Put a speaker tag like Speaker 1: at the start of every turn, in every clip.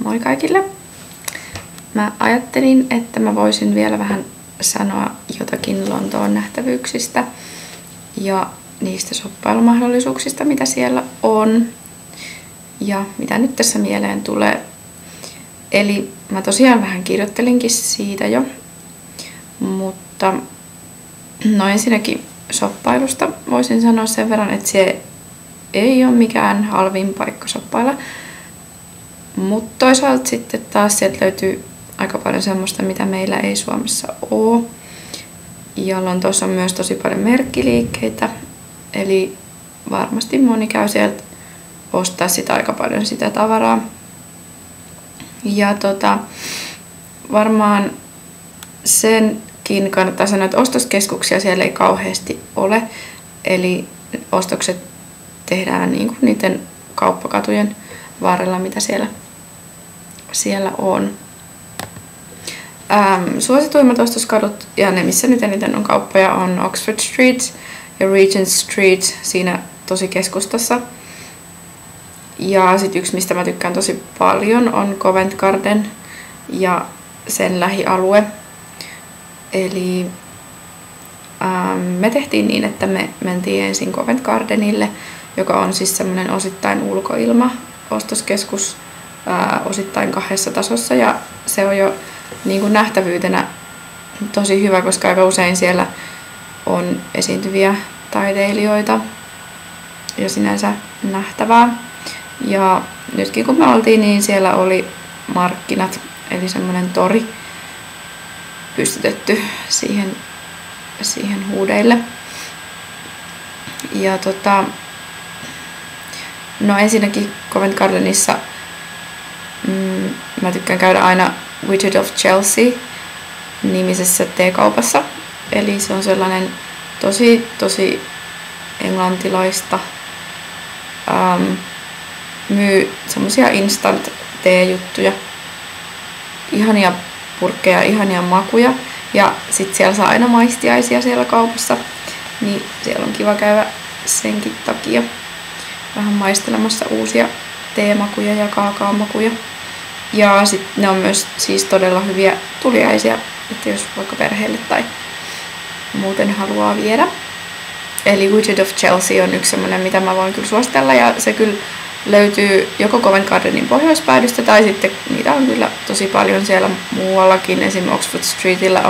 Speaker 1: Moi kaikille! Mä ajattelin, että mä voisin vielä vähän sanoa jotakin Lontoon nähtävyyksistä ja niistä shoppailumahdollisuuksista, mitä siellä on ja mitä nyt tässä mieleen tulee. Eli mä tosiaan vähän kirjoittelinkin siitä jo, mutta no ensinnäkin shoppailusta voisin sanoa sen verran, että se ei ole mikään halvin paikka shoppailla. Mutta toisaalta sitten taas sieltä löytyy aika paljon semmoista, mitä meillä ei Suomessa ole. Ja Lontoossa on myös tosi paljon merkkiliikkeitä. Eli varmasti moni käy sieltä ostaa sitä aika paljon sitä tavaraa. Ja varmaan senkin kannattaa sanoa, että ostoskeskuksia siellä ei kauheasti ole. Eli ostokset tehdään niinku niiden kauppakatujen varrella, mitä siellä on. Suosituimmat ostoskadut ja ne, missä nyt eniten on kauppoja, on Oxford Street ja Regent Street siinä tosi keskustassa. Ja sitten yksi, mistä mä tykkään tosi paljon, on Covent Garden ja sen lähialue. Eli me tehtiin niin, että me mentiin ensin Covent Gardenille, joka on siis semmoinen osittain ulkoilma-ostoskeskus, osittain 2 tasossa, ja se on jo niin kuin nähtävyytenä tosi hyvä, koska aika usein siellä on esiintyviä taiteilijoita ja sinänsä nähtävää. Ja nytkin kun me oltiin, niin siellä oli markkinat, eli semmoinen tori pystytetty siihen huudeille. Ja no ensinnäkin Covent Gardenissa mä tykkään käydä aina Witched of Chelsea nimisessä teekaupassa. Eli se on sellainen tosi englantilaista. Myy semmosia instant teejuttuja. Ihania purkkeja, ihania makuja. Ja sit siellä saa aina maistiaisia siellä kaupassa. Niin siellä on kiva käydä senkin takia vähän maistelemassa uusia teemakuja ja kaakaomakuja. Ja sitten ne on myös siis todella hyviä tuliaisia, että jos vaikka perheelle tai muuten haluaa viedä. Eli Witched of Chelsea on yksi semmoinen, mitä mä voin kyllä suositella, ja se kyllä löytyy joko Covent Gardenin pohjoispäädystä tai sitten niitä on kyllä tosi paljon siellä muuallakin. Esimerkiksi Oxford Streetillä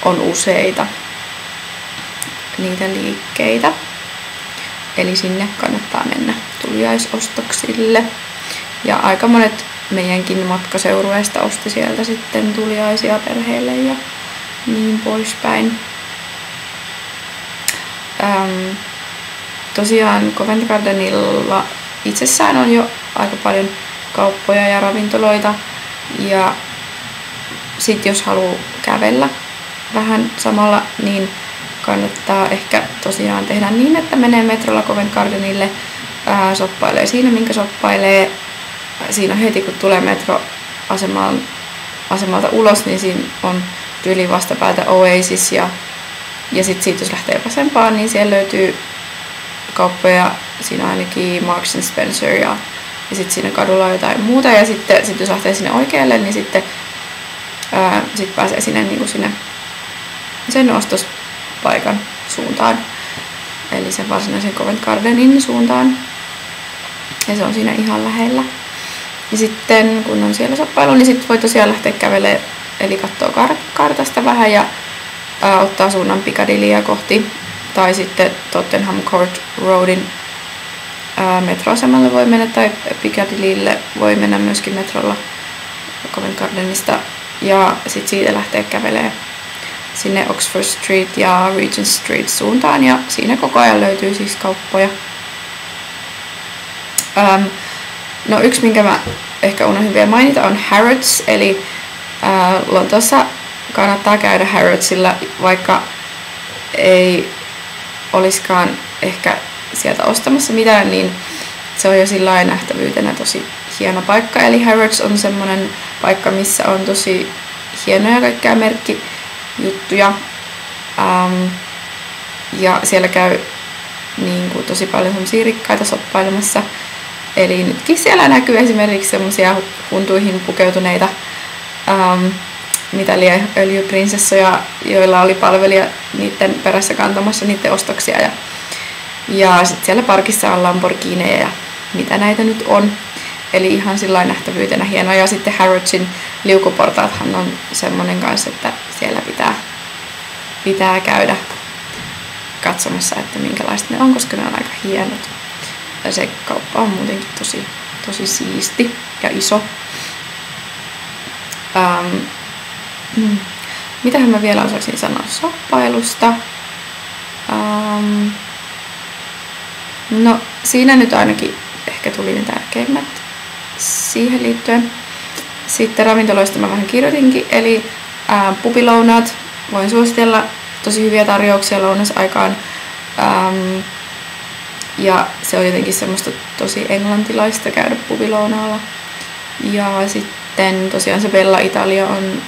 Speaker 1: on useita niitä liikkeitä. Eli sinne kannattaa mennä tuliaisostoksille. Ja aika monet meidänkin matkaseurueista osti sieltä sitten tuliaisia perheelle ja niin poispäin. Tosiaan Covent Gardenilla itsessään on jo aika paljon kauppoja ja ravintoloita. Ja sit jos haluaa kävellä vähän samalla, niin kannattaa ehkä tosiaan tehdä niin, että menee metrolla Covent Gardenille, shoppailee siinä, minkä shoppailee. Siinä heti kun tulee metroasemalta ulos, niin siinä on tyyli vastapäätä Oasis ja sitten siitä jos lähtee vasempaan, niin siellä löytyy kauppoja. Siinä on ainakin Marks and Spencer ja sitten siinä kadulla on jotain muuta, ja sitten jos lähtee sinne oikealle, niin sitten pääsee sinne sen ostospaikan suuntaan, eli sen varsinaisen Covent Gardenin suuntaan, ja se on siinä ihan lähellä. Ja sitten kun on siellä shoppailu, niin sitten voi tosiaan lähteä kävelemään, eli katsoo kartasta vähän ja ottaa suunnan Piccadillyä kohti, tai sitten Tottenham Court Roadin metroasemalle voi mennä, tai Piccadillylle voi mennä myöskin metrolla Covent Gardenista, ja sitten siitä lähtee kävelemään sinne Oxford Street ja Regent Street suuntaan, ja siinä koko ajan löytyy siis kauppoja. No yksi, minkä mä ehkä unohdin vielä mainita, on Harrods, eli Lontoossa kannattaa käydä Harrodsilla, vaikka ei olisikaan ehkä sieltä ostamassa mitään, niin se on jo sillä nähtävyytenä tosi hieno paikka. Eli Harrods on semmoinen paikka, missä on tosi hienoja kaikkia merkkijuttuja. Ja siellä käy niin kuin tosi paljon semmosia rikkaita shoppailemassa. Eli nytkin siellä näkyy esimerkiksi semmoisia huntuihin pukeutuneita mitaliöljyprinsessoja, joilla oli palvelija niiden perässä kantamassa niiden ostoksia. Ja sitten siellä parkissa on Lamborghineja ja mitä näitä nyt on. Eli ihan sillain nähtävyytenä hienoa. Ja sitten Harrodsin liukuportaathan on semmonen kanssa, että siellä pitää käydä katsomassa, että minkälaiset ne on, koska ne on aika hienot. Ja se kauppa on muutenkin tosi siisti ja iso. Mitähän mä vielä osaisin sanoa shoppailusta? No siinä nyt ainakin ehkä tuli ne tärkeimmät siihen liittyen. Sitten ravintoloista mä vähän kirjoitinkin, eli pubilounaat voin suositella, tosi hyviä tarjouksia lounasaikaan. Ja se on jotenkin semmoista tosi englantilaista käydä pubilounaalla. Ja sitten tosiaan se Bella Italia on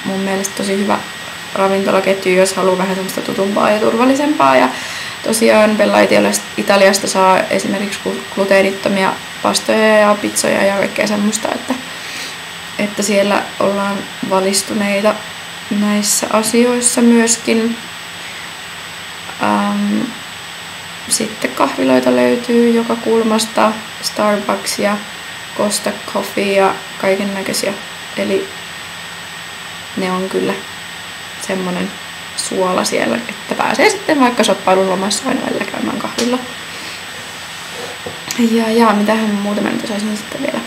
Speaker 1: mun mielestä tosi hyvä ravintolaketju, jos haluaa vähän semmoista tutumpaa ja turvallisempaa. Ja tosiaan Bella Italiasta saa esimerkiksi gluteenittomia pastoja ja pizzoja ja kaikkea semmoista, että siellä ollaan valistuneita näissä asioissa myöskin. Sitten kahviloita löytyy joka kulmasta, Starbucksia, Costa Coffee ja kaiken näköisiä. Eli ne on kyllä semmonen suola siellä, että pääsee sitten vaikka shoppailun lomassa aina välillä käymään kahvilla. Ja mitähän muuta mä nyt osaisin sitten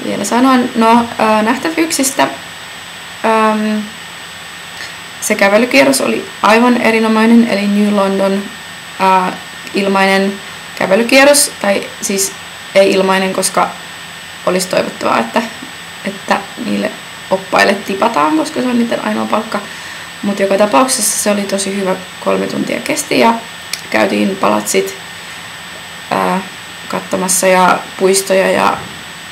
Speaker 1: vielä sanoa. No nähtävyyksistä se kävelykierros oli aivan erinomainen, eli New London ilmainen kävelykierros, tai siis ei ilmainen, koska olisi toivottavaa, että niille oppaille tipataan, koska se on niiden ainoa palkka. Mutta joka tapauksessa se oli tosi hyvä, 3 tuntia kesti ja käytiin palatsit katsomassa ja puistoja ja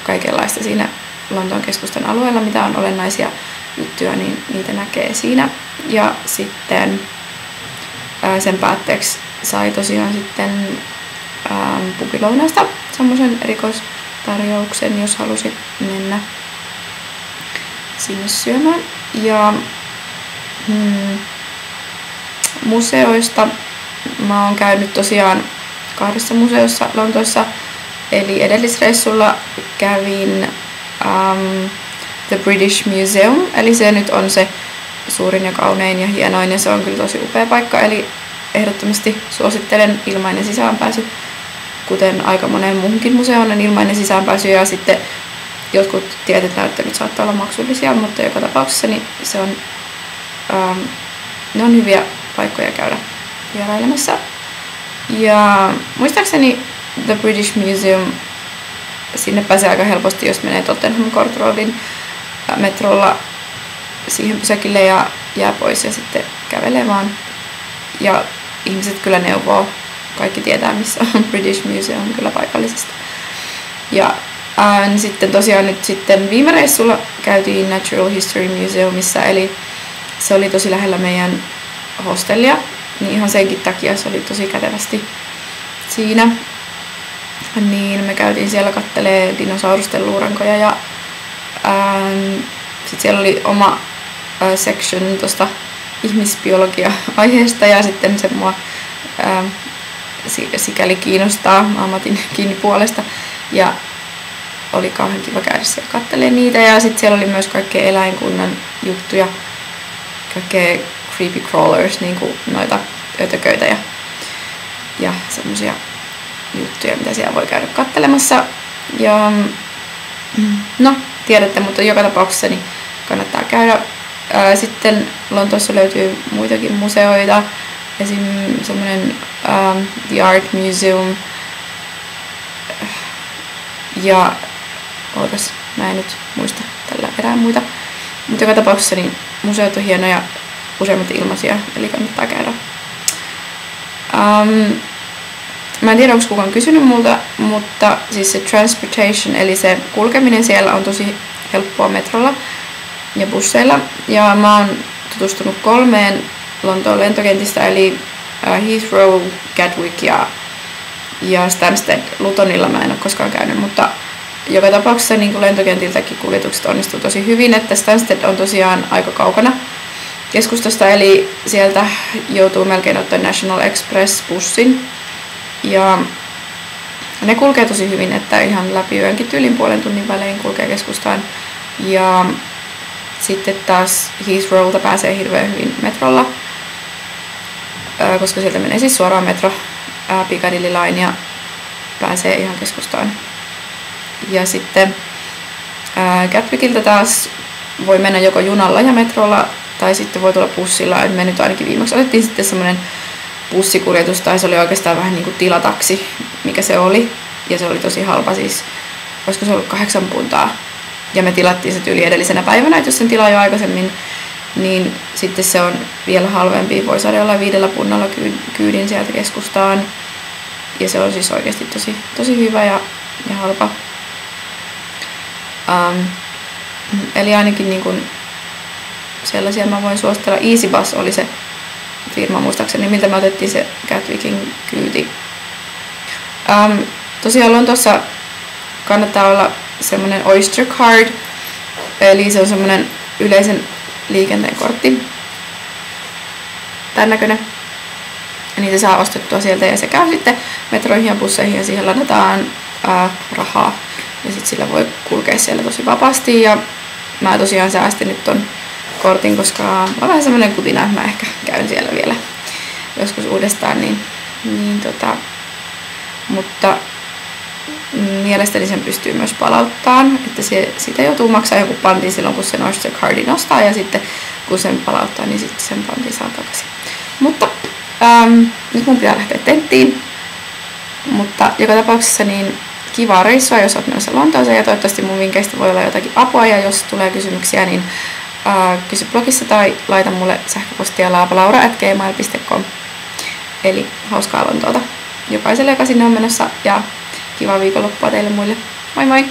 Speaker 1: kaikenlaista siinä Lontoon keskustan alueella, mitä on olennaisia juttuja, niin niitä näkee siinä. Ja sitten sen päätteeksi sai tosiaan sitten pubilounasta semmoisen erikoistarjouksen, jos halusi mennä sinne syömään. Ja museoista mä oon käynyt tosiaan 2 museossa Lontoossa, eli edellisreissulla kävin The British Museum, eli se nyt on se suurin ja kaunein ja hienoin, ja se on kyllä tosi upea paikka, eli ehdottomasti suosittelen ilmainen sisäänpääsy, kuten aika moneen muuhunkin museoon on ilmainen sisäänpääsy, ja sitten jotkut tietyt näyttelyt saattaa olla maksullisia, mutta joka tapauksessa niin ne on hyviä paikkoja käydä vierailemassa. Ja muistaakseni The British Museum, sinne pääsee aika helposti, jos menee Tottenham Court Roadin metrolla siihen pysäkille ja jää pois ja sitten kävelee vaan. Ja ihmiset kyllä neuvoo, kaikki tietää missä on British Museum kyllä paikallisesta. Ja sitten tosiaan nyt sitten viime reissulla käytiin Natural History Museumissa, eli se oli tosi lähellä meidän hostellia, niin ihan senkin takia se oli tosi kätevästi siinä. Niin me käytiin siellä kattelee dinosaurusten luurankoja ja sitten siellä oli oma section tuosta ihmisbiologia-aiheesta ja sitten se mua sikäli kiinnostaa ammatin kiinni puolesta ja oli kauhean kiva käydä siellä kattelee niitä ja sitten siellä oli myös kaikkea eläinkunnan juttuja, kaikkea creepy crawlers, niin kuin noita ötököitä ja semmosia juttuja, mitä siellä voi käydä kattelemassa. Ja no, tiedätte, mutta joka tapauksessa niin kannattaa käydä. Sitten Lontoossa löytyy muitakin museoita, esim. Semmoinen The Art Museum ja mä en nyt muista tällä erää muita, mutta joka tapauksessa niin museot on hienoja, useimmat ilmaisia, eli kannattaa käydä. Mä en tiedä, onko kukaan kysynyt multa, mutta siis se transportation, eli se kulkeminen siellä on tosi helppoa metrolla ja busseilla. Ja mä oon tutustunut 3 Lontoon lentokentistä, eli Heathrow, Gatwick ja Ja Stansted Lutonilla mä en ole koskaan käynyt, mutta joka tapauksessa niin lentokentiltäkin kuljetukset onnistuu tosi hyvin, että Stansted on tosiaan aika kaukana keskustasta, eli sieltä joutuu melkein ottaa National Express-bussin. Ja ne kulkee tosi hyvin, että ihan läpi yönkin tyylin puolen tunnin välein kulkee keskustaan. Ja sitten taas Heathrowlta pääsee hirveän hyvin metrolla, koska sieltä menee siis suoraan metro Piccadilly Line ja pääsee ihan keskustaan. Ja sitten Gatwickiltä taas voi mennä joko junalla ja metrolla tai sitten voi tulla bussilla. Et me nyt ainakin viimeksi otettiin sitten semmoinen bussikuljetus tai se oli oikeastaan vähän niin kuin tilataksi, mikä se oli. Ja se oli tosi halpa siis, olisiko se ollut 8 puntaa. Ja me tilattiin se tyyli edellisenä päivänä, että jos sen tilaa jo aikaisemmin, niin sitten se on vielä halvempi. Voi saada jollain 5 punnalla kyydin sieltä keskustaan. Ja se on siis oikeasti tosi hyvä ja halpa. Eli ainakin niin kun sellaisia mä voin suositella. EasyBus oli se firma muistaakseni, miltä me otettiin se Gatwickin kyyti. Tosiaan Lontoossa kannattaa olla semmoinen Oyster Card, eli se on semmoinen yleisen liikenteen kortti. Tän näköinen. Ja niitä saa ostettua sieltä ja se käy sitten metroihin ja busseihin ja siihen ladataan rahaa. Ja sitten sillä voi kulkea siellä tosi vapaasti. Ja mä tosiaan säästin nyt ton kortin, koska mä oon vähän semmonen kutina, että mä ehkä käyn siellä vielä joskus uudestaan. Mutta mielestäni sen pystyy myös palauttamaan, että siitä joutuu maksaa joku pantin silloin, kun sen Oyster Cardin ostaa ja sitten kun sen palauttaa, niin sitten sen pantin saa takaisin. Mutta nyt mun pitää lähteä tenttiin, mutta joka tapauksessa niin kivaa reissua, jos olet menossa Lontooseen ja toivottavasti mun vinkkeistä voi olla jotakin apua ja jos tulee kysymyksiä, niin kysy blogissa tai laita mulle sähköpostia laapalaura@gmail.com. Eli hauskaa Lontoota jokaiselle, joka sinne on menossa ja kivaa viikonloppua teille muille. Moi moi!